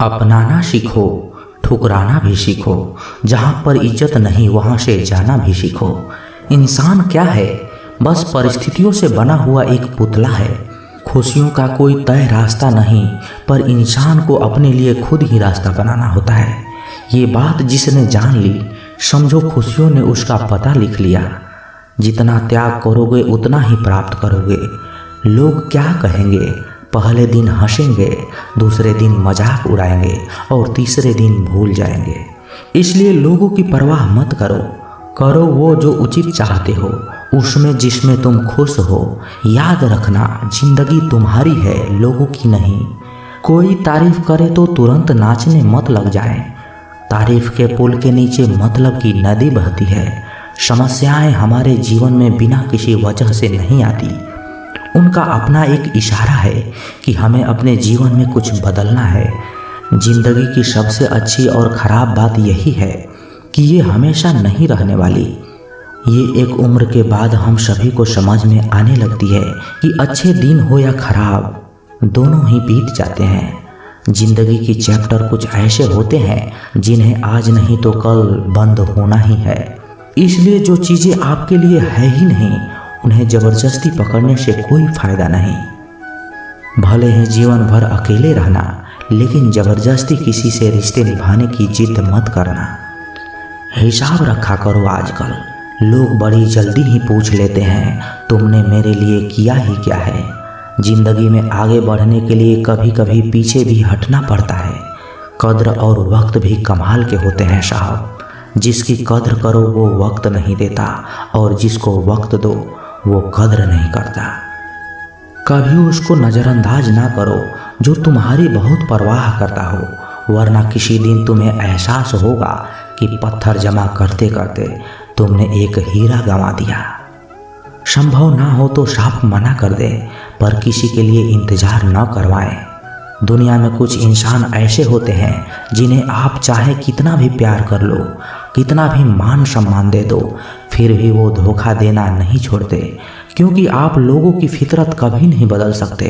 अपनाना सीखो, ठुकराना भी सीखो। जहाँ पर इज्जत नहीं वहाँ से जाना भी सीखो। इंसान क्या है? बस परिस्थितियों से बना हुआ एक पुतला है। खुशियों का कोई तय रास्ता नहीं, पर इंसान को अपने लिए खुद ही रास्ता बनाना होता है। ये बात जिसने जान ली, समझो खुशियों ने उसका पता लिख लिया। जितना त्याग करोगे उतना ही प्राप्त करोगे। लोग क्या कहेंगे? पहले दिन हंसेंगे, दूसरे दिन मजाक उड़ाएंगे और तीसरे दिन भूल जाएंगे। इसलिए लोगों की परवाह मत करो। करो वो जो उचित चाहते हो, उसमें जिसमें तुम खुश हो। याद रखना, जिंदगी तुम्हारी है, लोगों की नहीं। कोई तारीफ करे तो तुरंत नाचने मत लग जाए। तारीफ के पुल के नीचे मतलब की नदी बहती है। समस्याएं हमारे जीवन में बिना किसी वजह से नहीं आती। उनका अपना एक इशारा है कि हमें अपने जीवन में कुछ बदलना है। जिंदगी की सबसे अच्छी और ख़राब बात यही है कि ये हमेशा नहीं रहने वाली। ये एक उम्र के बाद हम सभी को समझ में आने लगती है कि अच्छे दिन हो या खराब, दोनों ही बीत जाते हैं। जिंदगी की चैप्टर कुछ ऐसे होते हैं जिन्हें आज नहीं तो कल बंद होना ही है। इसलिए जो चीज़ें आपके लिए है ही नहीं, उन्हें जबरदस्ती पकड़ने से कोई फायदा नहीं। भले ही जीवन भर अकेले रहना, लेकिन जबरदस्ती किसी से रिश्ते निभाने की जिद मत करना। हिसाब रखा करो। आजकल लोग बड़ी जल्दी ही पूछ लेते हैं, तुमने मेरे लिए किया ही क्या है। जिंदगी में आगे बढ़ने के लिए कभी कभी पीछे भी हटना पड़ता है। कद्र और वक्त भी कमाल के होते हैं साहब। जिसकी कद्र करो वो वक्त नहीं देता, और जिसको वक्त दो वो कद्र नहीं करता। कभी उसको नज़रअंदाज ना करो जो तुम्हारी बहुत परवाह करता हो, वरना किसी दिन तुम्हें एहसास होगा कि पत्थर जमा करते करते तुमने एक हीरा गंवा दिया। संभव ना हो तो साफ मना कर दे, पर किसी के लिए इंतजार न करवाएं। दुनिया में कुछ इंसान ऐसे होते हैं जिन्हें आप चाहे कितना भी प्यार कर लो, कितना भी मान सम्मान दे दो, फिर भी वो धोखा देना नहीं छोड़ते। क्योंकि आप लोगों की फितरत कभी नहीं बदल सकते।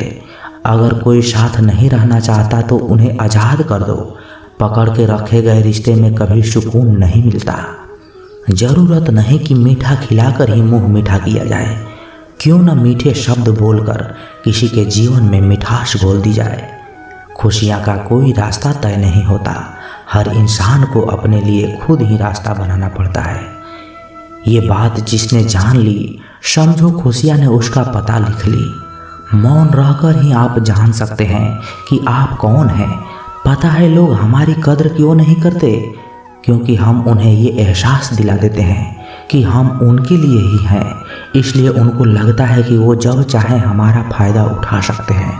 अगर कोई साथ नहीं रहना चाहता तो उन्हें आज़ाद कर दो। पकड़ के रखे गए रिश्ते में कभी सुकून नहीं मिलता। ज़रूरत नहीं कि मीठा खिलाकर ही मुंह मीठा किया जाए। क्यों न मीठे शब्द बोलकर किसी के जीवन में मिठास घोल दी जाए। खुशियाँ का कोई रास्ता तय नहीं होता। हर इंसान को अपने लिए खुद ही रास्ता बनाना पड़ता है। ये बात जिसने जान ली, समझो खुशियाँ ने उसका पता लिख ली। मौन रहकर ही आप जान सकते हैं कि आप कौन हैं। पता है लोग हमारी कद्र क्यों नहीं करते? क्योंकि हम उन्हें ये एहसास दिला देते हैं कि हम उनके लिए ही हैं। इसलिए उनको लगता है कि वो जब चाहे हमारा फ़ायदा उठा सकते हैं।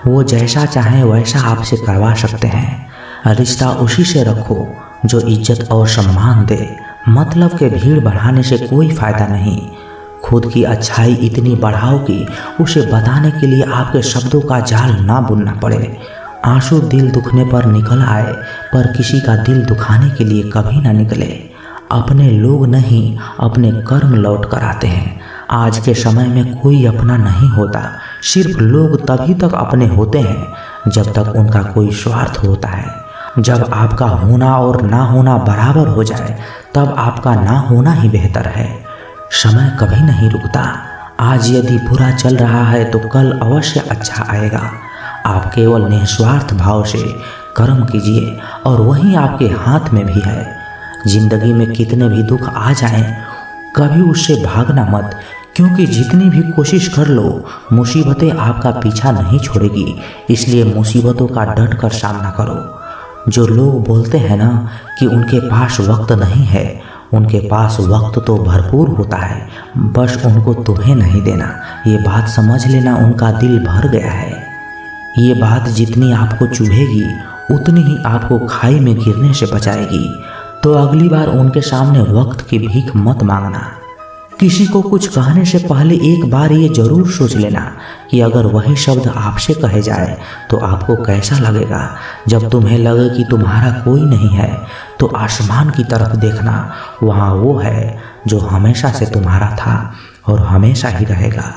वो जैसा चाहे वैसा आपसे करवा सकते हैं। रिश्ता उसी से रखो जो इज्जत और सम्मान दे। मतलब के भीड़ बढ़ाने से कोई फ़ायदा नहीं। खुद की अच्छाई इतनी बढ़ाओ कि उसे बताने के लिए आपके शब्दों का जाल ना बुनना पड़े। आंसू दिल दुखने पर निकल आए, पर किसी का दिल दुखाने के लिए कभी ना निकले। अपने लोग नहीं, अपने कर्म लौट कर आते हैं। आज के समय में कोई अपना नहीं होता। सिर्फ लोग तभी तक अपने होते हैं जब तक उनका कोई स्वार्थ होता है। जब आपका होना और ना होना बराबर हो जाए, तब आपका ना होना ही बेहतर है। समय कभी नहीं रुकता। आज यदि बुरा चल रहा है तो कल अवश्य अच्छा आएगा। आप केवल निस्वार्थ भाव से कर्म कीजिए और वही आपके हाथ में भी है। जिंदगी में कितने भी दुख आ जाएं, कभी उससे भागना मत, क्योंकि जितनी भी कोशिश कर लो, मुसीबतें आपका पीछा नहीं छोड़ेगी। इसलिए मुसीबतों का डट कर सामना करो। जो लोग बोलते हैं ना कि उनके पास वक्त नहीं है, उनके पास वक्त तो भरपूर होता है, बस उनको तुम्हें नहीं देना। ये बात समझ लेना, उनका दिल भर गया है। ये बात जितनी आपको चुभेगी उतनी ही आपको खाई में गिरने से बचाएगी। तो अगली बार उनके सामने वक्त की भीख मत मांगना। किसी को कुछ कहने से पहले एक बार ये जरूर सोच लेना कि अगर वही शब्द आपसे कहे जाए तो आपको कैसा लगेगा। जब तुम्हें लगे कि तुम्हारा कोई नहीं है तो आसमान की तरफ देखना, वहाँ वो है जो हमेशा से तुम्हारा था और हमेशा ही रहेगा।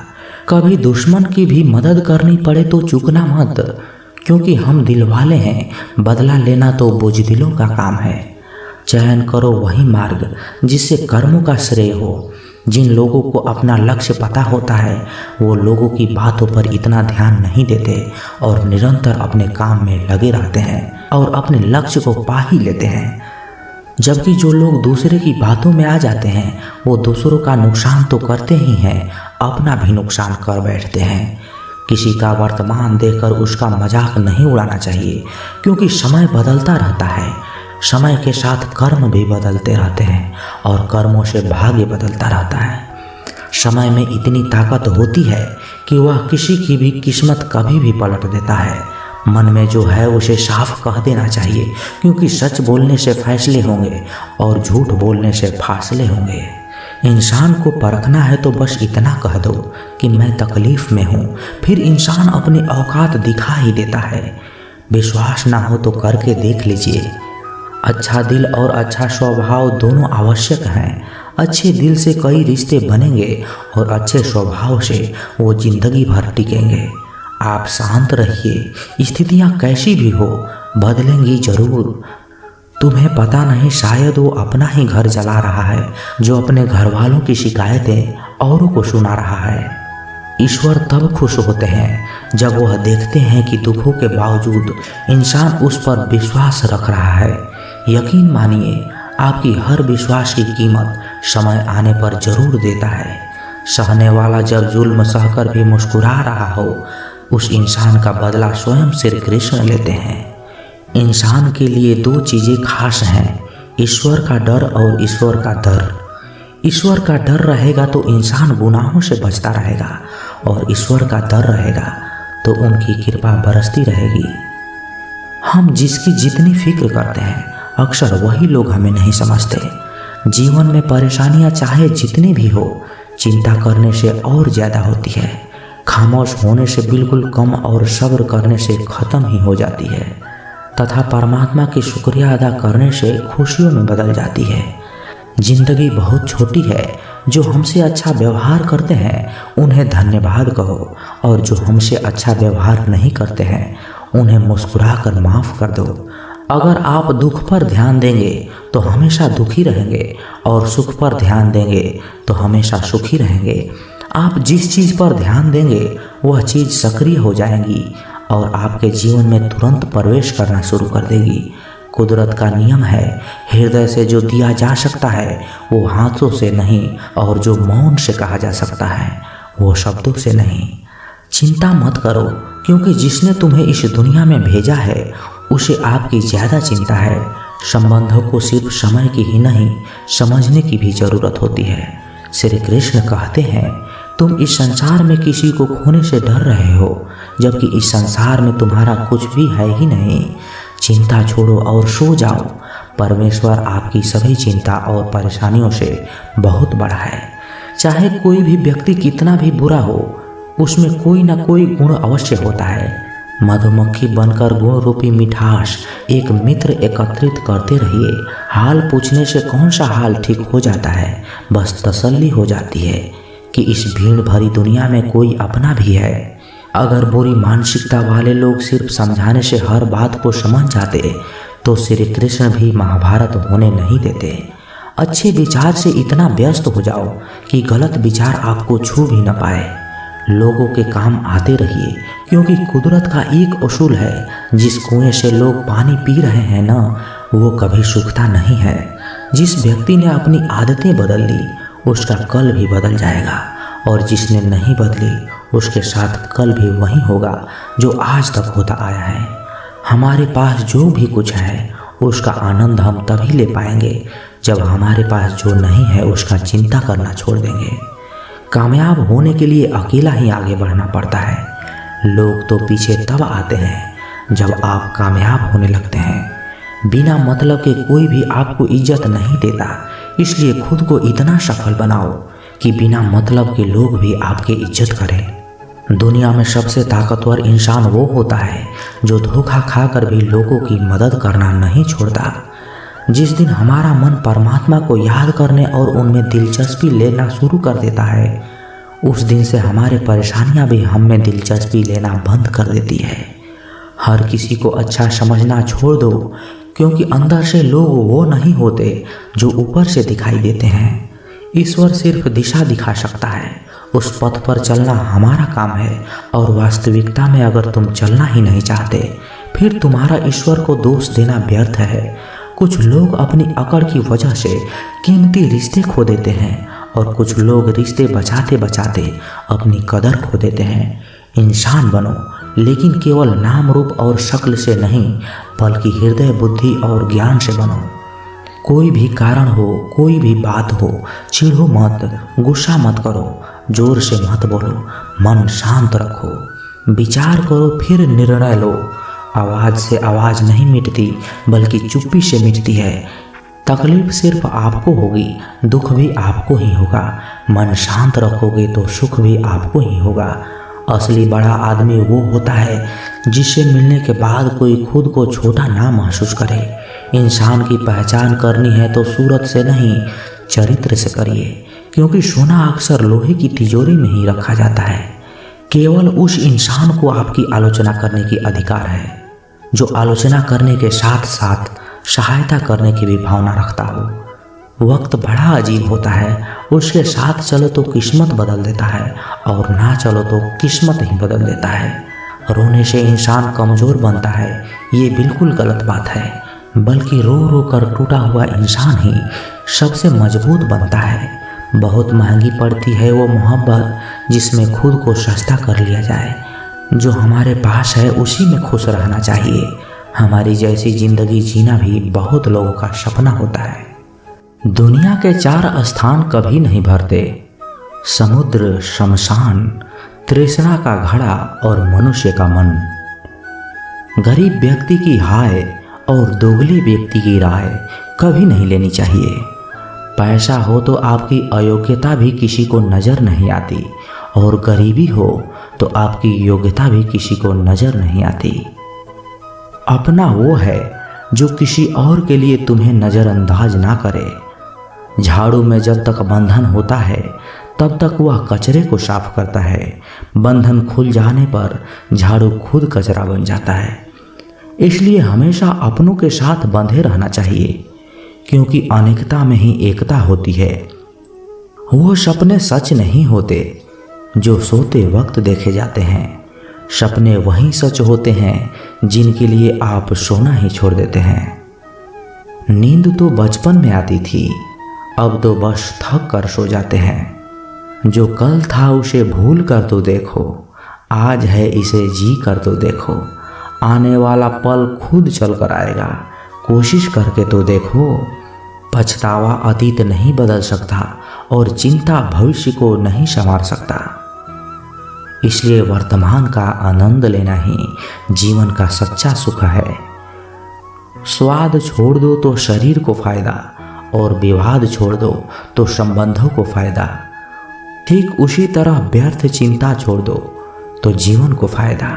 कभी दुश्मन की भी मदद करनी पड़े तो चूकना मत, क्योंकि हम दिल वाले हैं, बदला लेना तो बुज़दिलों का काम है। चयन करो वही मार्ग जिससे कर्मों का श्रेय हो। जिन लोगों को अपना लक्ष्य पता होता है वो लोगों की बातों पर इतना ध्यान नहीं देते और निरंतर अपने काम में लगे रहते हैं और अपने लक्ष्य को पा ही लेते हैं। जबकि जो लोग दूसरे की बातों में आ जाते हैं वो दूसरों का नुकसान तो करते ही हैं, अपना भी नुकसान कर बैठते हैं। किसी का वर्तमान देखकर उसका मजाक नहीं उड़ाना चाहिए, क्योंकि समय बदलता रहता है। समय के साथ कर्म भी बदलते रहते हैं और कर्मों से भाग्य बदलता रहता है। समय में इतनी ताकत होती है कि वह किसी की भी किस्मत कभी भी पलट देता है। मन में जो है उसे साफ कह देना चाहिए, क्योंकि सच बोलने से फैसले होंगे और झूठ बोलने से फासले होंगे। इंसान को परखना है तो बस इतना कह दो कि मैं तकलीफ में हूँ, फिर इंसान अपनी औकात दिखा ही देता है। विश्वास ना हो तो करके देख लीजिए। अच्छा दिल और अच्छा स्वभाव दोनों आवश्यक हैं। अच्छे दिल से कई रिश्ते बनेंगे और अच्छे स्वभाव से वो जिंदगी भर टिकेंगे। आप शांत रहिए, स्थितियाँ कैसी भी हो बदलेंगी जरूर। तुम्हें पता नहीं, शायद वो अपना ही घर जला रहा है जो अपने घर वालों की शिकायतें औरों को सुना रहा है। ईश्वर तब खुश होते हैं जब वह देखते हैं कि दुखों के बावजूद इंसान उस पर विश्वास रख रहा है। यकीन मानिए, आपकी हर विश्वास की कीमत समय आने पर जरूर देता है। सहने वाला जब जुल्म सहकर भी मुस्कुरा रहा हो, उस इंसान का बदला स्वयं श्री कृष्ण लेते हैं। इंसान के लिए दो चीज़ें खास हैं, ईश्वर का डर और ईश्वर का दर। ईश्वर का डर रहेगा तो इंसान गुनाहों से बचता रहेगा और ईश्वर का डर रहेगा तो उनकी कृपा बरसती रहेगी। हम जिसकी जितनी फिक्र करते हैं अक्सर वही लोग हमें नहीं समझते। जीवन में परेशानियां चाहे जितनी भी हो, चिंता करने से और ज़्यादा होती है। खामोश होने से बिल्कुल कम और सब्र करने से ख़त्म ही हो जाती है तथा परमात्मा की शुक्रिया अदा करने से खुशियों में बदल जाती है। जिंदगी बहुत छोटी है। जो हमसे अच्छा व्यवहार करते हैं उन्हें धन्यवाद कहो और जो हमसे अच्छा व्यवहार नहीं करते हैं उन्हें मुस्कुरा कर माफ़ कर दो। अगर आप दुख पर ध्यान देंगे तो हमेशा दुखी रहेंगे और सुख पर ध्यान देंगे तो हमेशा सुखी रहेंगे। आप जिस चीज़ पर ध्यान देंगे वह चीज़ सक्रिय हो जाएगी और आपके जीवन में तुरंत प्रवेश करना शुरू कर देगी। कुदरत का नियम है, हृदय से जो दिया जा सकता है वो हाथों से नहीं, और जो मौन से कहा जा सकता है वो शब्दों से नहीं। चिंता मत करो, क्योंकि जिसने तुम्हें इस दुनिया में भेजा है उसे आपकी ज़्यादा चिंता है। संबंधों को सिर्फ समय की ही नहीं, समझने की भी ज़रूरत होती है। श्री कृष्ण कहते हैं, तुम इस संसार में किसी को खोने से डर रहे हो, जबकि इस संसार में तुम्हारा कुछ भी है ही नहीं। चिंता छोड़ो और सो जाओ। परमेश्वर आपकी सभी चिंता और परेशानियों से बहुत बड़ा है। चाहे कोई भी व्यक्ति कितना भी बुरा हो, उसमें कोई ना कोई गुण अवश्य होता है। मधुमक्खी बनकर गुण रूपी मिठास एक मित्र एकत्रित करते रहिए। हाल पूछने से कौन सा हाल ठीक हो जाता है, बस तसल्ली हो जाती है कि इस भीड़ भरी दुनिया में कोई अपना भी है। अगर बुरी मानसिकता वाले लोग सिर्फ समझाने से हर बात को समझ जाते तो श्री कृष्ण भी महाभारत होने नहीं देते। अच्छे विचार से इतना व्यस्त हो जाओ कि गलत विचार आपको छू भी न पाए। लोगों के काम आते रहिए, क्योंकि कुदरत का एक उसूल है, जिस कुएं से लोग पानी पी रहे हैं ना, वो कभी सूखता नहीं है। जिस व्यक्ति ने अपनी आदतें बदल ली उसका कल भी बदल जाएगा, और जिसने नहीं बदली उसके साथ कल भी वही होगा जो आज तक होता आया है। हमारे पास जो भी कुछ है उसका आनंद हम तभी ले पाएंगे जब हमारे पास जो नहीं है उसका चिंता करना छोड़ देंगे। कामयाब होने के लिए अकेला ही आगे बढ़ना पड़ता है। लोग तो पीछे तब आते हैं जब आप कामयाब होने लगते हैं। बिना मतलब के कोई भी आपको इज्जत नहीं देता, इसलिए खुद को इतना सफल बनाओ कि बिना मतलब के लोग भी आपकी इज्जत करें। दुनिया में सबसे ताकतवर इंसान वो होता है जो धोखा खाकर भी लोगों की मदद करना नहीं छोड़ता। जिस दिन हमारा मन परमात्मा को याद करने और उनमें दिलचस्पी लेना शुरू कर देता है, उस दिन से हमारे परेशानियां भी हम में दिलचस्पी लेना बंद कर देती है। हर किसी को अच्छा समझना छोड़ दो, क्योंकि अंदर से लोग वो नहीं होते जो ऊपर से दिखाई देते हैं। ईश्वर सिर्फ दिशा दिखा सकता है, उस पथ पर चलना हमारा काम है। और वास्तविकता में अगर तुम चलना ही नहीं चाहते, फिर तुम्हारा ईश्वर को दोष देना व्यर्थ है। कुछ लोग अपनी अकड़ की वजह से कीमती रिश्ते खो देते हैं, और कुछ लोग रिश्ते बचाते बचाते अपनी कदर खो देते हैं। इंसान बनो, लेकिन केवल नाम रूप और शक्ल से नहीं, बल्कि हृदय, बुद्धि और ज्ञान से बनो। कोई भी कारण हो, कोई भी बात हो, चिढ़ो मत, गुस्सा मत करो, जोर से मत बोलो, मन शांत रखो, विचार करो, फिर निर्णय लो। आवाज़ से आवाज़ नहीं मिटती, बल्कि चुप्पी से मिटती है। तकलीफ सिर्फ आपको होगी, दुख भी आपको ही होगा। मन शांत रखोगे तो सुख भी आपको ही होगा। असली बड़ा आदमी वो होता है जिससे मिलने के बाद कोई खुद को छोटा ना महसूस करे। इंसान की पहचान करनी है तो सूरत से नहीं, चरित्र से करिए, क्योंकि सोना अक्सर लोहे की तिजोरी में ही रखा जाता है। केवल उस इंसान को आपकी आलोचना करने की अधिकार है जो आलोचना करने के साथ साथ सहायता करने की भी भावना रखता हो। वक्त बड़ा अजीब होता है, उसके साथ चलो तो किस्मत बदल देता है, और ना चलो तो किस्मत ही बदल देता है। रोने से इंसान कमज़ोर बनता है, ये बिल्कुल गलत बात है, बल्कि रो रो कर टूटा हुआ इंसान ही सबसे मजबूत बनता है। बहुत महंगी पड़ती है वो मोहब्बत जिसमें खुद को सस्ता कर लिया जाए। जो हमारे पास है उसी में खुश रहना चाहिए। हमारी जैसी जिंदगी जीना भी बहुत लोगों का सपना होता है। दुनिया के 4 स्थान कभी नहीं भरते: समुद्र, शमशान, तृष्णा का घड़ा और मनुष्य का मन। गरीब व्यक्ति की हाय और दोगले व्यक्ति की राय कभी नहीं लेनी चाहिए। पैसा हो तो आपकी अयोग्यता भी किसी को नज़र नहीं आती, और गरीबी हो तो आपकी योग्यता भी किसी को नज़र नहीं आती। अपना वो है जो किसी और के लिए तुम्हें नज़रअंदाज ना करे। झाड़ू में जब तक बंधन होता है तब तक वह कचरे को साफ करता है। बंधन खुल जाने पर झाड़ू खुद कचरा बन जाता है। इसलिए हमेशा अपनों के साथ बंधे रहना चाहिए, क्योंकि अनेकता में ही एकता होती है। वो सपने सच नहीं होते जो सोते वक्त देखे जाते हैं। सपने वही सच होते हैं जिनके लिए आप सोना ही छोड़ देते हैं। नींद तो बचपन में आती थी, अब तो बस थक कर सो जाते हैं। जो कल था उसे भूल कर तो देखो, आज है इसे जी कर तो देखो। आने वाला पल खुद चल कर आएगा, कोशिश करके तो देखो। पछतावा अतीत नहीं बदल सकता, और चिंता भविष्य को नहीं संवार सकता। इसलिए वर्तमान का आनंद लेना ही जीवन का सच्चा सुख है। स्वाद छोड़ दो तो शरीर को फायदा, और विवाद छोड़ दो तो संबंधों को फायदा। ठीक उसी तरह व्यर्थ चिंता छोड़ दो तो जीवन को फायदा।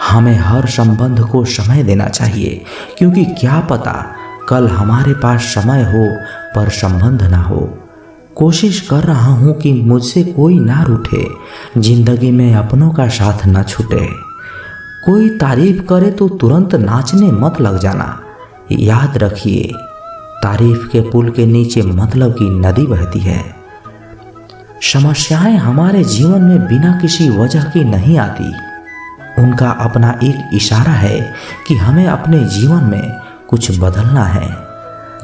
हमें हर संबंध को समय देना चाहिए, क्योंकि क्या पता कल हमारे पास समय हो पर संबंध ना हो। कोशिश कर रहा हूँ कि मुझसे कोई ना रूठे, जिंदगी में अपनों का साथ ना छूटे। कोई तारीफ करे तो तुरंत नाचने मत लग जाना। याद रखिए, तारीफ के पुल के नीचे मतलब की नदी बहती है। समस्याएं हमारे जीवन में बिना किसी वजह की नहीं आती। उनका अपना एक इशारा है कि हमें अपने जीवन में कुछ बदलना है।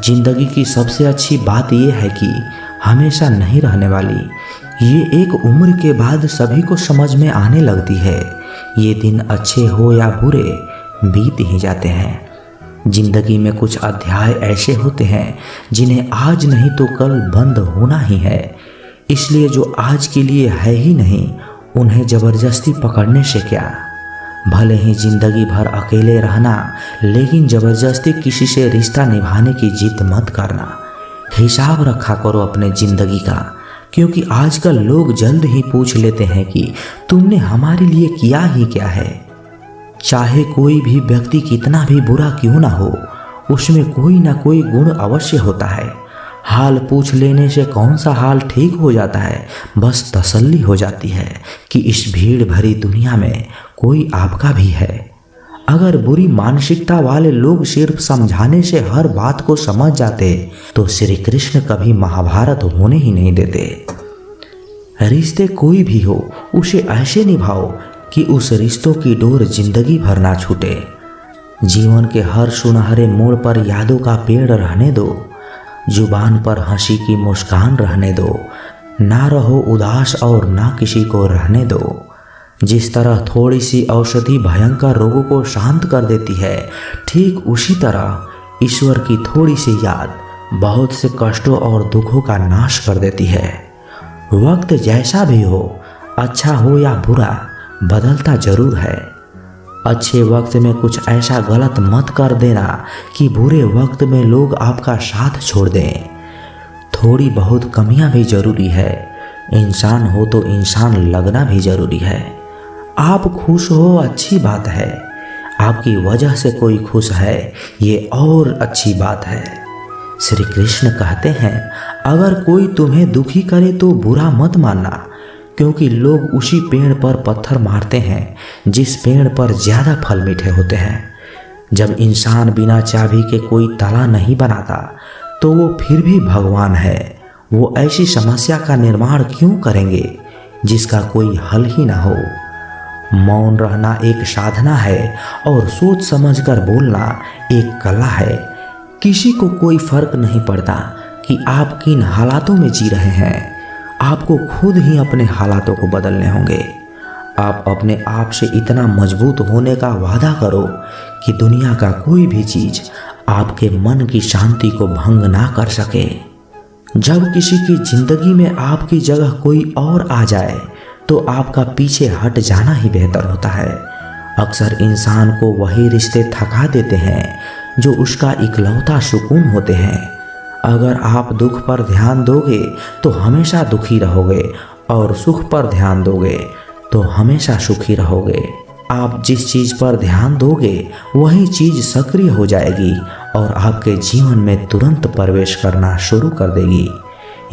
जिंदगी की सबसे अच्छी बात यह है कि हमेशा नहीं रहने वाली। ये एक उम्र के बाद सभी को समझ में आने लगती है। ये दिन अच्छे हो या बुरे बीत ही जाते हैं। जिंदगी में कुछ अध्याय ऐसे होते हैं जिन्हें आज नहीं तो कल बंद होना ही है। इसलिए जो आज के लिए है ही नहीं, उन्हें जबरदस्ती पकड़ने से क्या। भले ही जिंदगी भर अकेले रहना, लेकिन जबरदस्ती किसी से रिश्ता निभाने की जिद मत करना। हिसाब रखा करो अपने जिंदगी का, क्योंकि आजकल लोग जल्द ही पूछ लेते हैं कि तुमने हमारे लिए किया ही क्या है। चाहे कोई भी व्यक्ति कितना भी बुरा क्यों ना हो, उसमें कोई ना कोई गुण अवश्य होता है। हाल पूछ लेने से कौन सा हाल ठीक हो जाता है, बस तसल्ली हो जाती है कि इस भीड़ भरी दुनिया में कोई आपका भी है। अगर बुरी मानसिकता वाले लोग सिर्फ समझाने से हर बात को समझ जाते तो श्री कृष्ण कभी महाभारत होने ही नहीं देते। रिश्ते कोई भी हो उसे ऐसे निभाओ कि उस रिश्तों की डोर जिंदगी भर ना छूटे। जीवन के हर सुनहरे मोड़ पर यादों का पेड़ रहने दो, जुबान पर हंसी की मुस्कान रहने दो, ना रहो उदास और ना किसी को रहने दो। जिस तरह थोड़ी सी औषधि भयंकर रोगों को शांत कर देती है, ठीक उसी तरह ईश्वर की थोड़ी सी याद बहुत से कष्टों और दुखों का नाश कर देती है। वक्त जैसा भी हो, अच्छा हो या बुरा, बदलता जरूर है। अच्छे वक्त में कुछ ऐसा गलत मत कर देना कि बुरे वक्त में लोग आपका साथ छोड़ दें। थोड़ी बहुत कमियां भी जरूरी है। इंसान हो तो इंसान लगना भी जरूरी है। आप खुश हो अच्छी बात है, आपकी वजह से कोई खुश है ये और अच्छी बात है। श्री कृष्ण कहते हैं, अगर कोई तुम्हें दुखी करे तो बुरा मत मानना, क्योंकि लोग उसी पेड़ पर पत्थर मारते हैं जिस पेड़ पर ज़्यादा फल मीठे होते हैं। जब इंसान बिना चाबी के कोई ताला नहीं बनाता तो वो फिर भी भगवान है। वो ऐसी समस्या का निर्माण क्यों करेंगे जिसका कोई हल ही ना हो। मौन रहना एक साधना है और सोच समझकर बोलना एक कला है। किसी को कोई फर्क नहीं पड़ता कि आप किन हालातों में जी रहे हैं। आपको खुद ही अपने हालातों को बदलने होंगे। आप अपने आप से इतना मजबूत होने का वादा करो कि दुनिया का कोई भी चीज आपके मन की शांति को भंग ना कर सके। जब किसी की जिंदगी में आपकी जगह कोई और आ जाए तो आपका पीछे हट जाना ही बेहतर होता है। अक्सर इंसान को वही रिश्ते थका देते हैं जो उसका इकलौता सुकून होते हैं। अगर आप दुख पर ध्यान दोगे तो हमेशा दुखी रहोगे और सुख पर ध्यान दोगे तो हमेशा सुखी रहोगे। आप जिस चीज़ पर ध्यान दोगे वही चीज़ सक्रिय हो जाएगी और आपके जीवन में तुरंत प्रवेश करना शुरू कर देगी।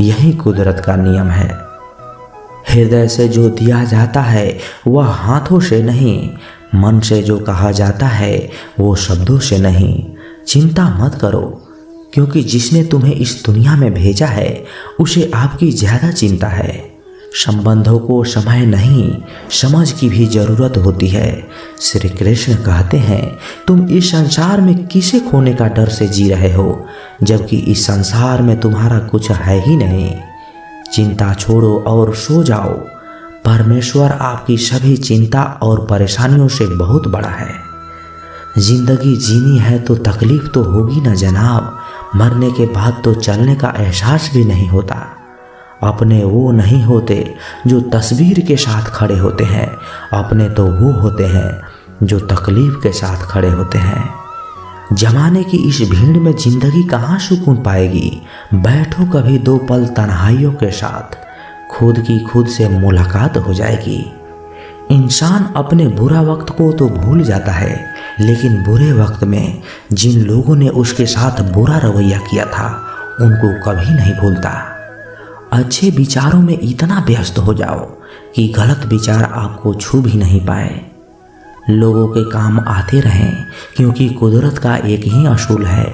यही कुदरत का नियम है। हृदय से जो दिया जाता है वह हाथों से नहीं, मन से जो कहा जाता है वो शब्दों से नहीं। चिंता मत करो, क्योंकि जिसने तुम्हें इस दुनिया में भेजा है उसे आपकी ज़्यादा चिंता है। संबंधों को समय नहीं, समझ की भी जरूरत होती है। श्री कृष्ण कहते हैं, तुम इस संसार में किसे खोने का डर से जी रहे हो, जबकि इस संसार में तुम्हारा कुछ है ही नहीं। चिंता छोड़ो और सो जाओ। परमेश्वर आपकी सभी चिंता और परेशानियों से बहुत बड़ा है। जिंदगी जीनी है तो तकलीफ तो होगी ना जनाब। मरने के बाद तो चलने का एहसास भी नहीं होता। अपने वो नहीं होते जो तस्वीर के साथ खड़े होते हैं, अपने तो वो होते हैं जो तकलीफ के साथ खड़े होते हैं। जमाने की इस भीड़ में जिंदगी कहाँ सुकून पाएगी। बैठो कभी दो पल तन्हाइयों के साथ, खुद की खुद से मुलाकात हो जाएगी। इंसान अपने बुरा वक्त को तो भूल जाता है, लेकिन बुरे वक्त में जिन लोगों ने उसके साथ बुरा रवैया किया था उनको कभी नहीं भूलता। अच्छे विचारों में इतना व्यस्त हो जाओ कि गलत विचार आपको छू भी नहीं पाए। लोगों के काम आते रहें, क्योंकि कुदरत का एक ही असूल है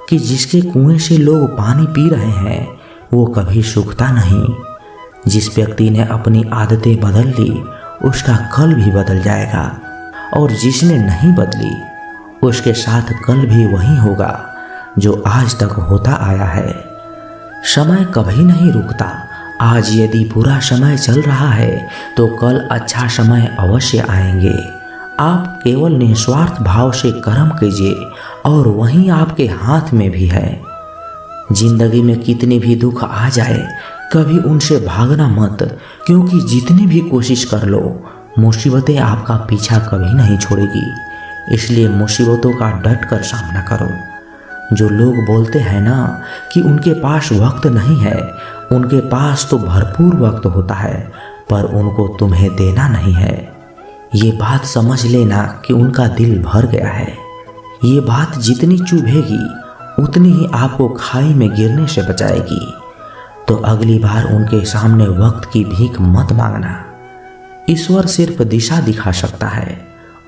कि जिसके कुएं से लोग पानी पी रहे हैं वो कभी सूखता नहीं। जिस व्यक्ति ने अपनी आदतें बदल ली उसका कल भी बदल जाएगा, और जिसने नहीं बदली उसके साथ कल भी वही होगा जो आज तक होता आया है। समय कभी नहीं रुकता। आज यदि बुरा समय चल रहा है तो कल अच्छा समय अवश्य आएंगे। आप केवल निस्वार्थ भाव से कर्म कीजिए और वही आपके हाथ में भी है। जिंदगी में कितनी भी दुख आ जाए कभी उनसे भागना मत, क्योंकि जितनी भी कोशिश कर लो मुसीबतें आपका पीछा कभी नहीं छोड़ेगी। इसलिए मुसीबतों का डट कर सामना करो। जो लोग बोलते हैं ना कि उनके पास वक्त नहीं है, उनके पास तो भरपूर वक्त होता है, पर उनको तुम्हें देना नहीं है। ये बात समझ लेना कि उनका दिल भर गया है। ये बात जितनी चुभेगी उतनी ही आपको खाई में गिरने से बचाएगी। तो अगली बार उनके सामने वक्त की भीख मत मांगना। ईश्वर सिर्फ दिशा दिखा सकता है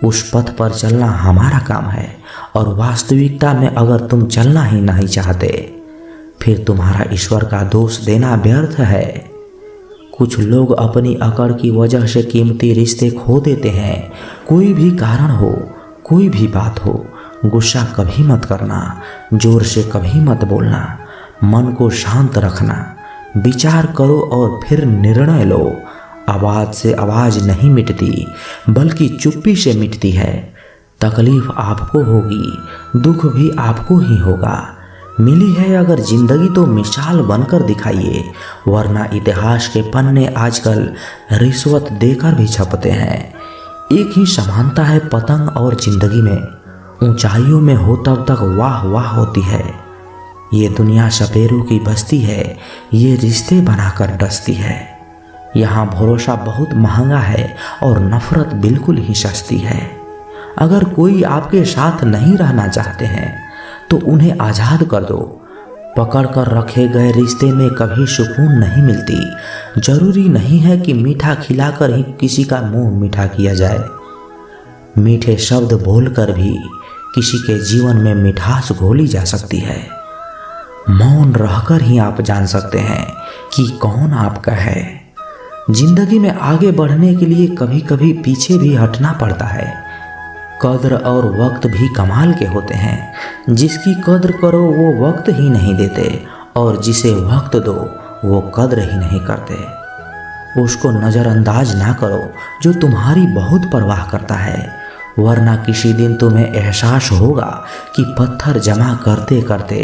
उस पथ पर चलना हमारा काम है, और वास्तविकता में अगर तुम चलना ही नहीं चाहते फिर तुम्हारा ईश्वर का दोष देना व्यर्थ है। कुछ लोग अपनी अकड़ की वजह से कीमती रिश्ते खो देते हैं। कोई भी कारण हो, कोई भी बात हो, गुस्सा कभी मत करना, जोर से कभी मत बोलना, मन को शांत रखना, विचार करो और फिर निर्णय लो। आवाज़ से आवाज़ नहीं मिटती बल्कि चुप्पी से मिटती है। तकलीफ आपको होगी, दुख भी आपको ही होगा। मिली है अगर जिंदगी तो मिसाल बनकर दिखाइए, वरना इतिहास के पन्ने आजकल रिश्वत देकर भी छपते हैं। एक ही समानता है पतंग और जिंदगी में, ऊंचाइयों में हो तब तक वाह वाह होती है। ये दुनिया सपेरों की बस्ती है, ये रिश्ते बनाकर डसती है। यहाँ भरोसा बहुत महंगा है और नफरत बिल्कुल ही सस्ती है। अगर कोई आपके साथ नहीं रहना चाहते हैं तो उन्हें आज़ाद कर दो। पकड़ कर रखे गए रिश्ते में कभी सुकून नहीं मिलती। जरूरी नहीं है कि मीठा खिलाकर ही किसी का मुंह मीठा किया जाए। मीठे शब्द बोलकर भी किसी के जीवन में मिठास घोली जा सकती है। मौन रहकर ही आप जान सकते हैं कि कौन आपका है। जिंदगी में आगे बढ़ने के लिए कभी कभी पीछे भी हटना पड़ता है। कद्र और वक्त भी कमाल के होते हैं। जिसकी कद्र करो वो वक्त ही नहीं देते, और जिसे वक्त दो वो कद्र ही नहीं करते। उसको नज़रअंदाज ना करो जो तुम्हारी बहुत परवाह करता है, वरना किसी दिन तुम्हें एहसास होगा कि पत्थर जमा करते करते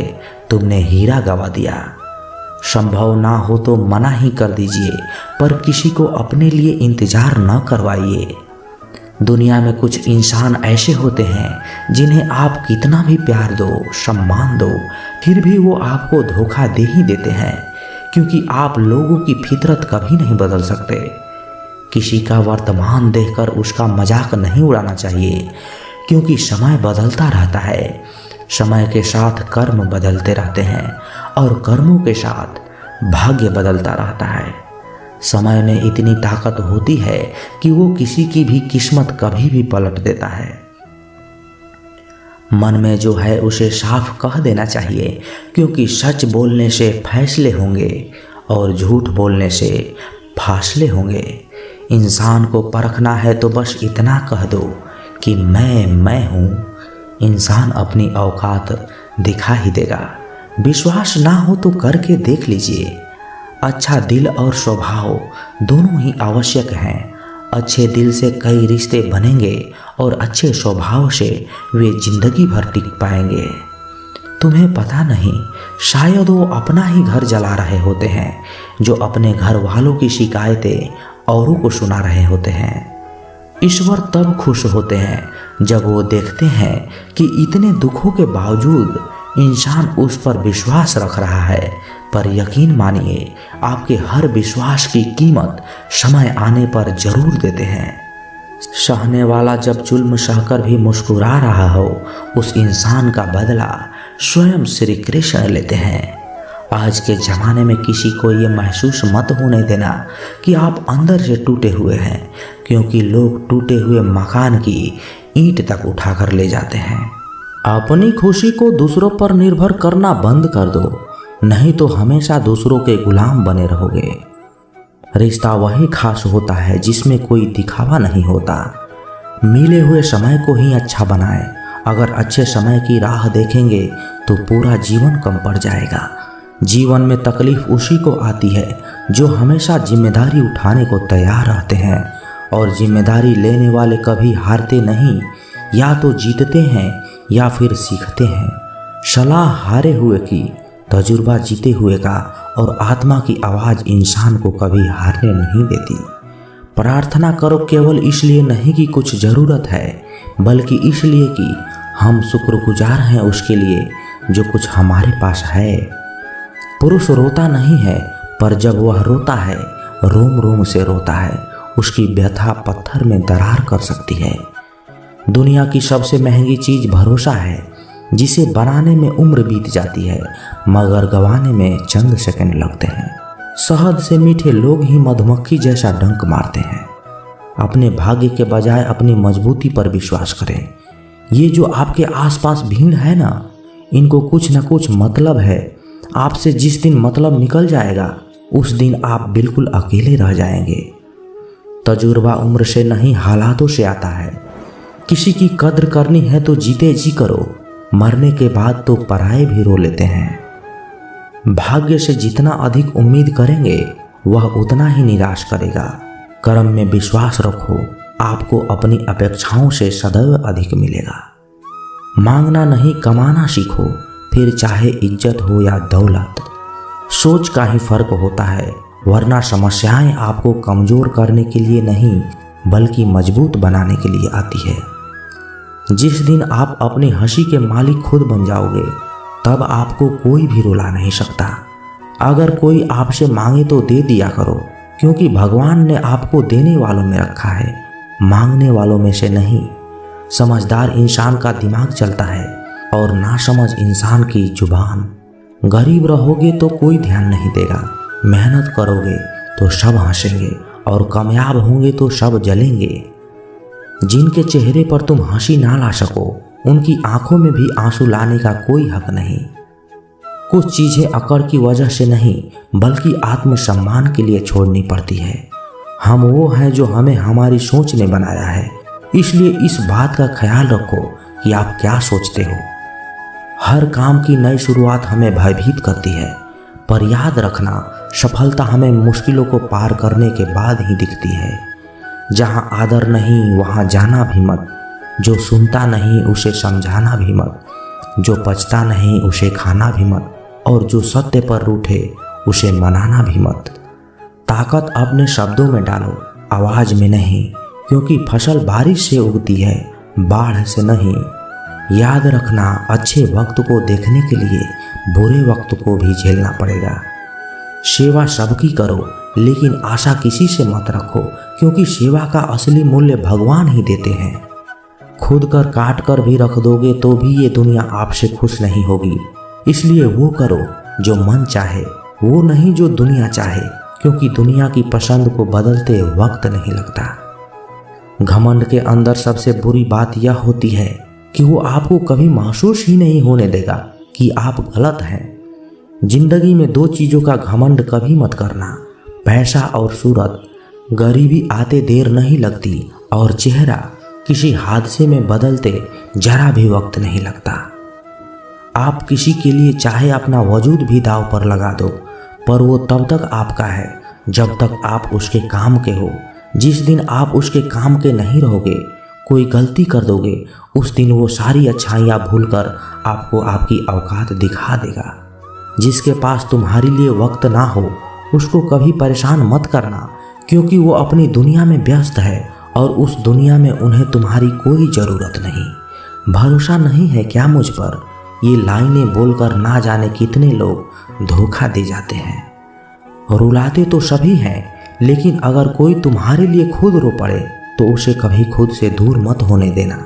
तुमने हीरा गवा दिया। संभव ना हो तो मना ही कर दीजिए, पर किसी को अपने लिए इंतजार न करवाइए। दुनिया में कुछ इंसान ऐसे होते हैं जिन्हें आप कितना भी प्यार दो, सम्मान दो, फिर भी वो आपको धोखा दे ही देते हैं, क्योंकि आप लोगों की फितरत कभी नहीं बदल सकते। किसी का वर्तमान देखकर उसका मजाक नहीं उड़ाना चाहिए, क्योंकि समय बदलता रहता है। समय के साथ कर्म बदलते रहते हैं और कर्मों के साथ भाग्य बदलता रहता है। समय में इतनी ताकत होती है कि वो किसी की भी किस्मत कभी भी पलट देता है। मन में जो है उसे साफ कह देना चाहिए, क्योंकि सच बोलने से फैसले होंगे और झूठ बोलने से फासले होंगे। इंसान को परखना है तो बस इतना कह दो कि मैं हूँ। इंसान अपनी औकात दिखा ही देगा। विश्वास ना हो तो करके देख लीजिए। अच्छा दिल और स्वभाव दोनों ही आवश्यक हैं। अच्छे दिल से कई रिश्ते बनेंगे और अच्छे स्वभाव से वे जिंदगी भर टिक पाएंगे। तुम्हें पता नहीं, शायद वो अपना ही घर जला रहे होते हैं, जो अपने घर वालों की शिकायतें औरों को सुना रहे होते हैं। ईश्वर तब खुश होते हैं जब वो देखते हैं कि इतने दुखों के बावजूद इंसान उस पर विश्वास रख रहा है। पर यकीन मानिए, आपके हर विश्वास की कीमत समय आने पर जरूर देते हैं। सहने वाला जब जुल्म सहकर भी मुस्कुरा रहा हो, उस इंसान का बदला स्वयं श्री कृष्ण लेते हैं। आज के ज़माने में किसी को ये महसूस मत होने देना कि आप अंदर से टूटे हुए हैं, क्योंकि लोग टूटे हुए मकान की ईंट तक उठाकर ले जाते हैं। अपनी खुशी को दूसरों पर निर्भर करना बंद कर दो, नहीं तो हमेशा दूसरों के गुलाम बने रहोगे। रिश्ता वही खास होता है जिसमें कोई दिखावा नहीं होता। मिले हुए समय को ही अच्छा बनाएं। अगर अच्छे समय की राह देखेंगे तो पूरा जीवन कम पड़ जाएगा। जीवन में तकलीफ उसी को आती है जो हमेशा जिम्मेदारी उठाने को तैयार रहते हैं, और जिम्मेदारी लेने वाले कभी हारते नहीं, या तो जीतते हैं या फिर सीखते हैं। सलाह हारे हुए की, तजुर्बा जीते हुए का, और आत्मा की आवाज़ इंसान को कभी हारने नहीं देती। प्रार्थना करो केवल इसलिए नहीं कि कुछ ज़रूरत है, बल्कि इसलिए कि हम शुक्रगुजार हैं उसके लिए जो कुछ हमारे पास है। पुरुष रोता नहीं है, पर जब वह रोता है रोम रोम से रोता है। उसकी व्यथा पत्थर में दरार कर सकती है। दुनिया की सबसे महंगी चीज़ भरोसा है, जिसे बनाने में उम्र बीत जाती है मगर गंवाने में चंद सेकंड लगते हैं। शहद से मीठे लोग ही मधुमक्खी जैसा डंक मारते हैं। अपने भाग्य के बजाय अपनी मजबूती पर विश्वास करें। ये जो आपके आसपास भीड़ है ना, इनको कुछ न कुछ मतलब है। आपसे जिस दिन मतलब निकल जाएगा उस दिन आप बिल्कुल अकेले रह जाएंगे। तजुर्बा उम्र से नहीं हालातों से आता है। किसी की कद्र करनी है तो जीते जी करो, मरने के बाद तो पराये भी रो लेते हैं। भाग्य से जितना अधिक उम्मीद करेंगे वह उतना ही निराश करेगा। कर्म में विश्वास रखो, आपको अपनी अपेक्षाओं से सदैव अधिक मिलेगा। मांगना नहीं कमाना सीखो, फिर चाहे इज्जत हो या दौलत। सोच का ही फर्क होता है, वरना समस्याएं आपको कमजोर करने के लिए नहीं बल्कि मजबूत बनाने के लिए आती है। जिस दिन आप अपनी हंसी के मालिक खुद बन जाओगे तब आपको कोई भी रुला नहीं सकता। अगर कोई आपसे मांगे तो दे दिया करो, क्योंकि भगवान ने आपको देने वालों में रखा है, मांगने वालों में से नहीं। समझदार इंसान का दिमाग चलता है और नासमझ इंसान की जुबान। गरीब रहोगे तो कोई ध्यान नहीं देगा, मेहनत करोगे तो सब हंसेंगे और कामयाब होंगे तो सब जलेंगे। जिनके चेहरे पर तुम हंसी ना ला सको उनकी आंखों में भी आंसू लाने का कोई हक नहीं। कुछ चीजें अकड़ की वजह से नहीं बल्कि आत्मसम्मान के लिए छोड़नी पड़ती है। हम वो हैं जो हमें हमारी सोच ने बनाया है, इसलिए इस बात का ख्याल रखो कि आप क्या सोचते हो। हर काम की नई शुरुआत हमें भयभीत करती है, पर याद रखना सफलता हमें मुश्किलों को पार करने के बाद ही दिखती है। जहाँ आदर नहीं वहाँ जाना भी मत, जो सुनता नहीं उसे समझाना भी मत, जो पचता नहीं उसे खाना भी मत, और जो सत्य पर रूठे उसे मनाना भी मत। ताकत अपने शब्दों में डालो, आवाज में नहीं, क्योंकि फसल बारिश से उगती है, बाढ़ से नहीं। याद रखना, अच्छे वक्त को देखने के लिए बुरे वक्त को भी झेलना पड़ेगा। सेवा सबकी करो, लेकिन आशा किसी से मत रखो, क्योंकि सेवा का असली मूल्य भगवान ही देते हैं। खुद कर काट कर भी रख दोगे तो भी ये दुनिया आपसे खुश नहीं होगी। इसलिए वो करो जो मन चाहे, वो नहीं जो दुनिया चाहे, क्योंकि दुनिया की पसंद को बदलते वक्त नहीं लगता। घमंड के अंदर सबसे बुरी बात यह होती है कि वो आपको कभी महसूस ही नहीं होने देगा कि आप गलत हैं। जिंदगी में दो चीजों का घमंड कभी मत करना, पैसा और सूरत। गरीबी आते देर नहीं लगती और चेहरा किसी हादसे में बदलते जरा भी वक्त नहीं लगता। आप किसी के लिए चाहे अपना वजूद भी दांव पर लगा दो, पर वो तब तक आपका है जब तक आप उसके काम के हो। जिस दिन आप उसके काम के नहीं रहोगे, कोई गलती कर दोगे, उस दिन वो सारी अच्छाइयाँ भूलकर आपको आपकी औकात दिखा देगा। जिसके पास तुम्हारे लिए वक्त ना हो उसको कभी परेशान मत करना, क्योंकि वो अपनी दुनिया में व्यस्त है और उस दुनिया में उन्हें तुम्हारी कोई ज़रूरत नहीं। भरोसा नहीं है क्या मुझ पर? ये लाइनें बोलकर ना जाने कितने लोग धोखा दे जाते हैं। रुलाते तो सभी हैं, लेकिन अगर कोई तुम्हारे लिए खुद रो पड़े तो उसे कभी खुद से दूर मत होने देना।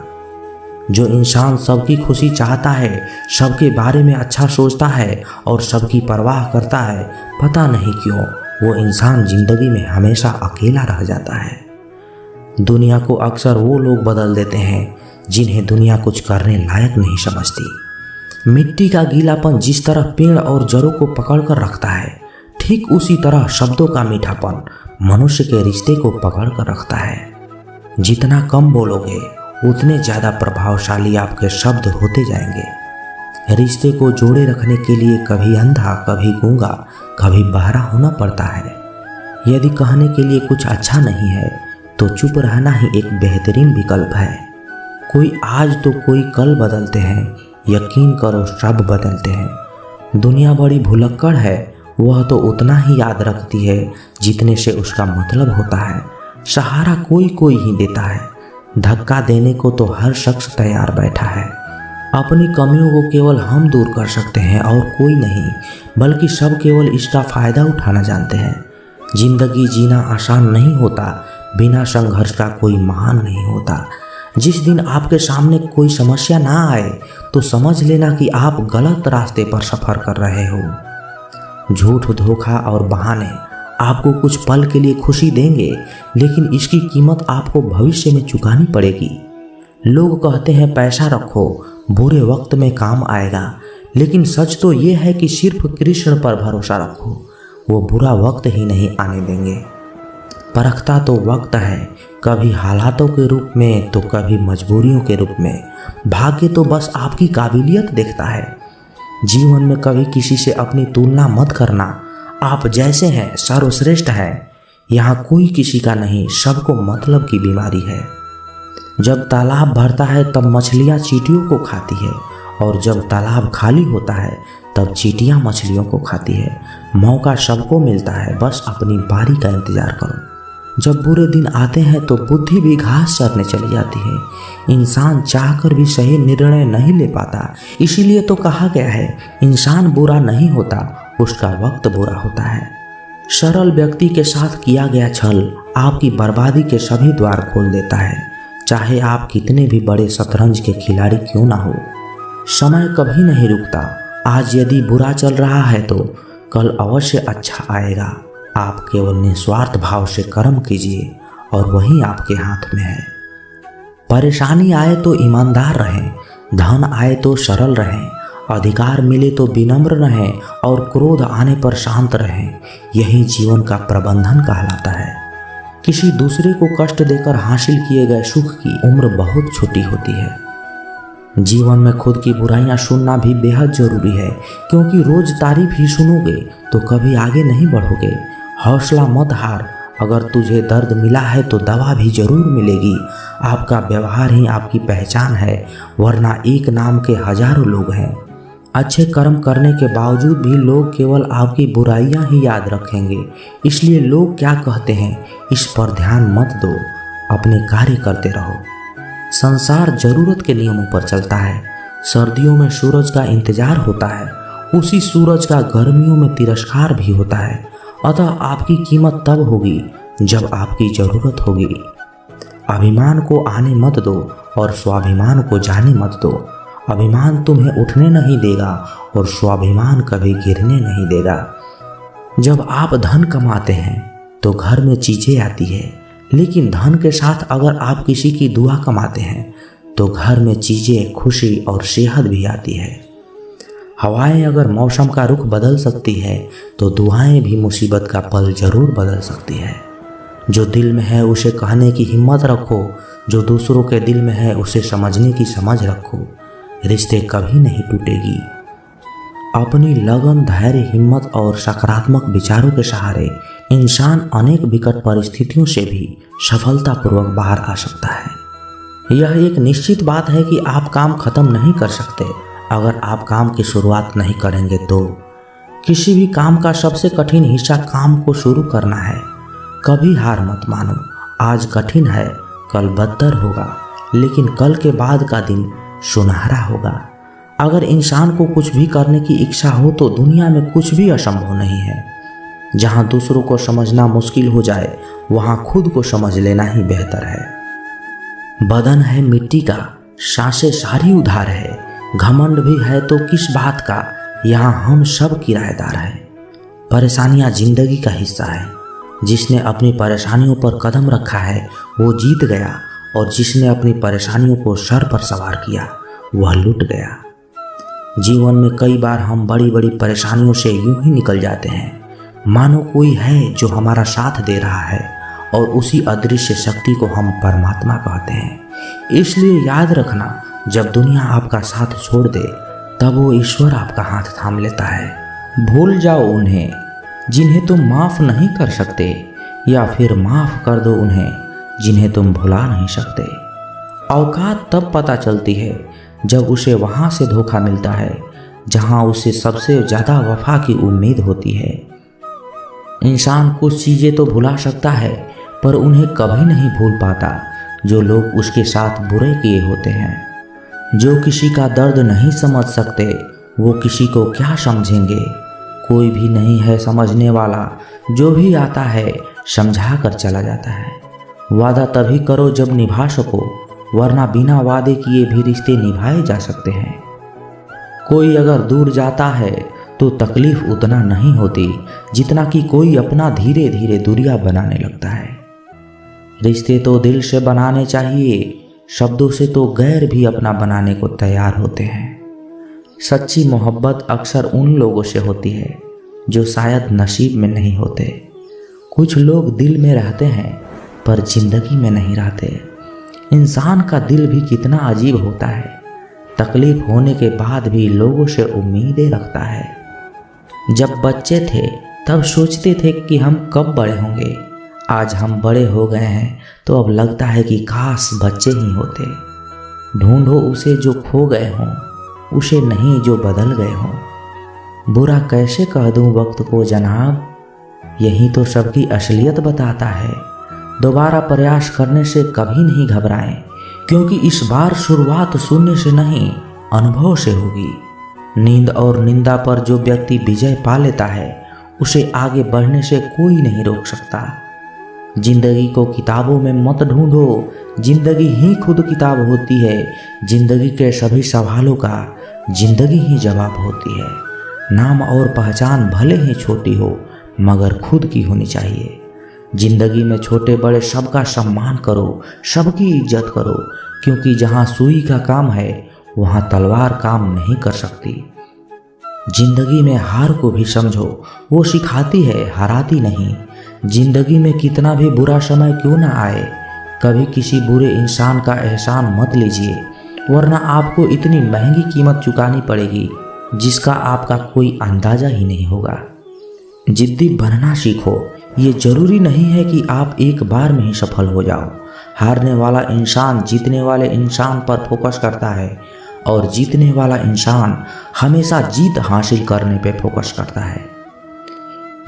जो इंसान सबकी खुशी चाहता है, सबके बारे में अच्छा सोचता है और सबकी परवाह करता है, पता नहीं क्यों वो इंसान जिंदगी में हमेशा अकेला रह जाता है। दुनिया को अक्सर वो लोग बदल देते हैं जिन्हें दुनिया कुछ करने लायक नहीं समझती। मिट्टी का गीलापन जिस तरह पेड़ और जड़ों को पकड़ कर रखता है, ठीक उसी तरह शब्दों का मीठापन मनुष्य के रिश्ते को पकड़ कर रखता है। जितना कम बोलोगे उतने ज़्यादा प्रभावशाली आपके शब्द होते जाएंगे। रिश्ते को जोड़े रखने के लिए कभी अंधा, कभी गूंगा, कभी बहरा होना पड़ता है। यदि कहने के लिए कुछ अच्छा नहीं है तो चुप रहना ही एक बेहतरीन विकल्प है। कोई आज तो कोई कल बदलते हैं, यकीन करो सब बदलते हैं। दुनिया बड़ी भुलक्कड़ है, वह तो उतना ही याद रखती है जितने से उसका मतलब होता है। सहारा कोई कोई ही देता है, धक्का देने को तो हर शख्स तैयार बैठा है। अपनी कमियों को केवल हम दूर कर सकते हैं और कोई नहीं, बल्कि सब केवल इसका फ़ायदा उठाना जानते हैं। जिंदगी जीना आसान नहीं होता, बिना संघर्ष का कोई महान नहीं होता। जिस दिन आपके सामने कोई समस्या ना आए तो समझ लेना कि आप गलत रास्ते पर सफ़र कर रहे हो। झूठ, धोखा और बहाने आपको कुछ पल के लिए खुशी देंगे, लेकिन इसकी कीमत आपको भविष्य में चुकानी पड़ेगी। लोग कहते हैं पैसा रखो, बुरे वक्त में काम आएगा, लेकिन सच तो ये है कि सिर्फ कृष्ण पर भरोसा रखो, वो बुरा वक्त ही नहीं आने देंगे। परखता तो वक्त है, कभी हालातों के रूप में तो कभी मजबूरियों के रूप में। भाग्य तो बस आपकी काबिलियत देखता है। जीवन में कभी किसी से अपनी तुलना मत करना। आप जैसे हैं सर्वश्रेष्ठ हैं। यहाँ कोई किसी का नहीं, सबको मतलब की बीमारी है। जब तालाब भरता है तब मछलियाँ चींटियों को खाती है, और जब तालाब खाली होता है तब चींटियाँ मछलियों को खाती है। मौका सबको मिलता है, बस अपनी बारी का इंतजार करो। जब बुरे दिन आते हैं तो बुद्धि भी घास चरने चली जाती है। इंसान चाहकर भी सही निर्णय नहीं ले पाता। इसीलिए तो कहा गया है, इंसान बुरा नहीं होता, उसका वक्त बुरा होता है। सरल व्यक्ति के साथ किया गया छल आपकी बर्बादी के सभी द्वार खोल देता है, चाहे आप कितने भी बड़े शतरंज के खिलाड़ी क्यों ना हो। समय कभी नहीं रुकता। आज यदि बुरा चल रहा है तो कल अवश्य अच्छा आएगा। आप केवल निस्वार्थ भाव से कर्म कीजिए और वही आपके हाथ में है। परेशानी आए तो ईमानदार रहें, धन आए तो सरल रहें, अधिकार मिले तो विनम्र रहें और क्रोध आने पर शांत रहें। यही जीवन का प्रबंधन कहलाता है। किसी दूसरे को कष्ट देकर हासिल किए गए सुख की उम्र बहुत छोटी होती है। जीवन में खुद की बुराइयां सुनना भी बेहद जरूरी है, क्योंकि रोज तारीफ ही सुनोगे तो कभी आगे नहीं बढ़ोगे। हौसला मत हार। अगर तुझे दर्द मिला है तो दवा भी जरूर मिलेगी। आपका व्यवहार ही आपकी पहचान है, वरना एक नाम के हजारों लोग हैं। अच्छे कर्म करने के बावजूद भी लोग केवल आपकी बुराइयां ही याद रखेंगे। इसलिए लोग क्या कहते हैं इस पर ध्यान मत दो, अपने कार्य करते रहो। संसार जरूरत के नियमों पर चलता है। सर्दियों में सूरज का इंतजार होता है, उसी सूरज का गर्मियों में तिरस्कार भी होता है। अतः आपकी कीमत तब होगी जब आपकी जरूरत होगी। अभिमान को आने मत दो और स्वाभिमान को जाने मत दो। अभिमान तुम्हें उठने नहीं देगा और स्वाभिमान कभी गिरने नहीं देगा। जब आप धन कमाते हैं तो घर में चीजें आती है, लेकिन धन के साथ अगर आप किसी की दुआ कमाते हैं तो घर में चीजें, खुशी और सेहत भी आती है। हवाएं अगर मौसम का रुख बदल सकती है तो दुआएं भी मुसीबत का पल जरूर बदल सकती है। जो दिल में है उसे कहने की हिम्मत रखो, जो दूसरों के दिल में है उसे समझने की समझ रखो। रिश्ते कभी नहीं टूटेगी। अपनी लगन, धैर्य, हिम्मत और सकारात्मक विचारों के सहारे इंसान अनेक विकट परिस्थितियों से भी सफलतापूर्वक बाहर आ सकता है। यह एक निश्चित बात है कि आप काम खत्म नहीं कर सकते अगर आप काम की शुरुआत नहीं करेंगे तो। किसी भी काम का सबसे कठिन हिस्सा काम को शुरू करना है। कभी हार मत मानो। आज कठिन है, कल बदतर होगा, लेकिन कल के बाद का दिन सुनहरा होगा। अगर इंसान को कुछ भी करने की इच्छा हो तो दुनिया में कुछ भी असंभव नहीं है। जहाँ दूसरों को समझना मुश्किल हो जाए वहाँ खुद को समझ लेना ही बेहतर है। बदन है मिट्टी का, सांसें सारी उधार है। घमंड भी है तो किस बात का, यहाँ हम सब किराएदार हैं। परेशानियाँ जिंदगी का हिस्सा है। जिसने अपनी परेशानियों पर कदम रखा है वो जीत गया, और जिसने अपनी परेशानियों को सर पर सवार किया वह लुट गया। जीवन में कई बार हम बड़ी बड़ी परेशानियों से यूं ही निकल जाते हैं मानो कोई है जो हमारा साथ दे रहा है, और उसी अदृश्य शक्ति को हम परमात्मा कहते हैं। इसलिए याद रखना, जब दुनिया आपका साथ छोड़ दे तब वो ईश्वर आपका हाथ थाम लेता है। भूल जाओ उन्हें जिन्हें तुम माफ़ नहीं कर सकते, या फिर माफ़ कर दो उन्हें जिन्हें तुम भुला नहीं सकते। औकात तब पता चलती है जब उसे वहाँ से धोखा मिलता है जहाँ उसे सबसे ज़्यादा वफा की उम्मीद होती है। इंसान कुछ चीज़ें तो भुला सकता है, पर उन्हें कभी नहीं भूल पाता जो लोग उसके साथ बुरे किए होते हैं। जो किसी का दर्द नहीं समझ सकते वो किसी को क्या समझेंगे। कोई भी नहीं है समझने वाला, जो भी आता है समझा कर चला जाता है। वादा तभी करो जब निभा सको, वरना बिना वादे किए भी रिश्ते निभाए जा सकते हैं। कोई अगर दूर जाता है तो तकलीफ उतना नहीं होती जितना कि कोई अपना धीरे धीरे दूरियां बनाने लगता है। रिश्ते तो दिल से बनाने चाहिए, शब्दों से तो गैर भी अपना बनाने को तैयार होते हैं। सच्ची मोहब्बत अक्सर उन लोगों से होती है जो शायद नसीब में नहीं होते। कुछ लोग दिल में रहते हैं पर जिंदगी में नहीं रहते। इंसान का दिल भी कितना अजीब होता है, तकलीफ होने के बाद भी लोगों से उम्मीदें रखता है। जब बच्चे थे तब सोचते थे कि हम कब बड़े होंगे, आज हम बड़े हो गए हैं तो अब लगता है कि काश बच्चे ही होते। ढूंढो उसे जो खो गए हों, उसे नहीं जो बदल गए हों। बुरा कैसे कह दूं वक्त को जनाब, यही तो सबकी असलियत बताता है। दोबारा प्रयास करने से कभी नहीं घबराएं, क्योंकि इस बार शुरुआत शून्य से नहीं अनुभव से होगी। नींद और निंदा पर जो व्यक्ति विजय पा लेता है उसे आगे बढ़ने से कोई नहीं रोक सकता। जिंदगी को किताबों में मत ढूंढो, जिंदगी ही खुद किताब होती है। जिंदगी के सभी सवालों का जिंदगी ही जवाब होती है। नाम और पहचान भले ही छोटी हो मगर खुद की होनी चाहिए। जिंदगी में छोटे बड़े सबका सम्मान करो, सबकी इज्जत करो, क्योंकि जहाँ सुई का काम है वहाँ तलवार काम नहीं कर सकती। जिंदगी में हार को भी समझो, वो सिखाती है, हराती नहीं। जिंदगी में कितना भी बुरा समय क्यों ना आए, कभी किसी बुरे इंसान का एहसान मत लीजिए, वरना आपको इतनी महंगी कीमत चुकानी पड़ेगी जिसका आपका कोई अंदाजा ही नहीं होगा। जिद्दी बनना सीखो, ये जरूरी नहीं है कि आप एक बार में ही सफल हो जाओ। हारने वाला इंसान जीतने वाले इंसान पर फोकस करता है और जीतने वाला इंसान हमेशा जीत हासिल करने पे फोकस करता है।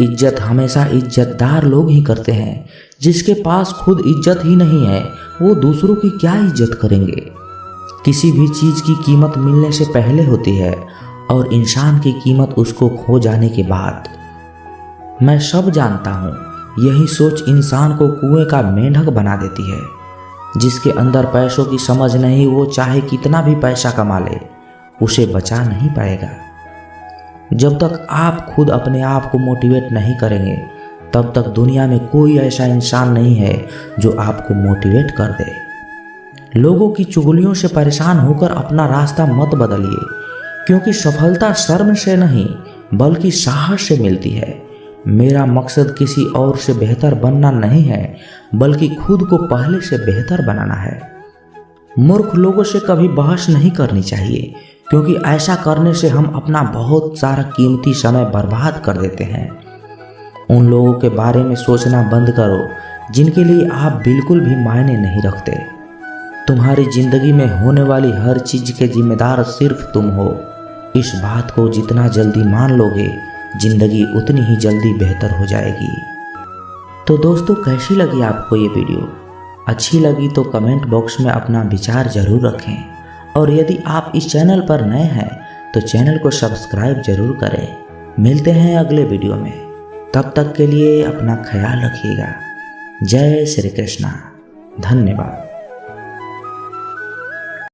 इज्जत हमेशा इज्जतदार लोग ही करते हैं। जिसके पास खुद इज्जत ही नहीं है वो दूसरों की क्या इज्जत करेंगे। किसी भी चीज़ की कीमत मिलने से पहले होती है और इंसान की कीमत उसको खो जाने के बाद। मैं सब जानता हूँ, यही सोच इंसान को कुएं का मेंढक बना देती है। जिसके अंदर पैसों की समझ नहीं, वो चाहे कितना भी पैसा कमा ले उसे बचा नहीं पाएगा। जब तक आप खुद अपने आप को मोटिवेट नहीं करेंगे तब तक दुनिया में कोई ऐसा इंसान नहीं है जो आपको मोटिवेट कर दे। लोगों की चुगलियों से परेशान होकर अपना रास्ता मत बदलिए, क्योंकि सफलता शर्म से नहीं बल्कि साहस से मिलती है। मेरा मकसद किसी और से बेहतर बनना नहीं है बल्कि खुद को पहले से बेहतर बनाना है। मूर्ख लोगों से कभी बहस नहीं करनी चाहिए, क्योंकि ऐसा करने से हम अपना बहुत सारा कीमती समय बर्बाद कर देते हैं। उन लोगों के बारे में सोचना बंद करो जिनके लिए आप बिल्कुल भी मायने नहीं रखते। तुम्हारी जिंदगी में होने वाली हर चीज के जिम्मेदार सिर्फ तुम हो। इस बात को जितना जल्दी मान लोगे जिंदगी उतनी ही जल्दी बेहतर हो जाएगी। तो दोस्तों, कैसी लगी आपको ये वीडियो? अच्छी लगी तो कमेंट बॉक्स में अपना विचार जरूर रखें, और यदि आप इस चैनल पर नए हैं तो चैनल को सब्सक्राइब जरूर करें। मिलते हैं अगले वीडियो में, तब तक के लिए अपना ख्याल रखिएगा। जय श्री कृष्णा, धन्यवाद।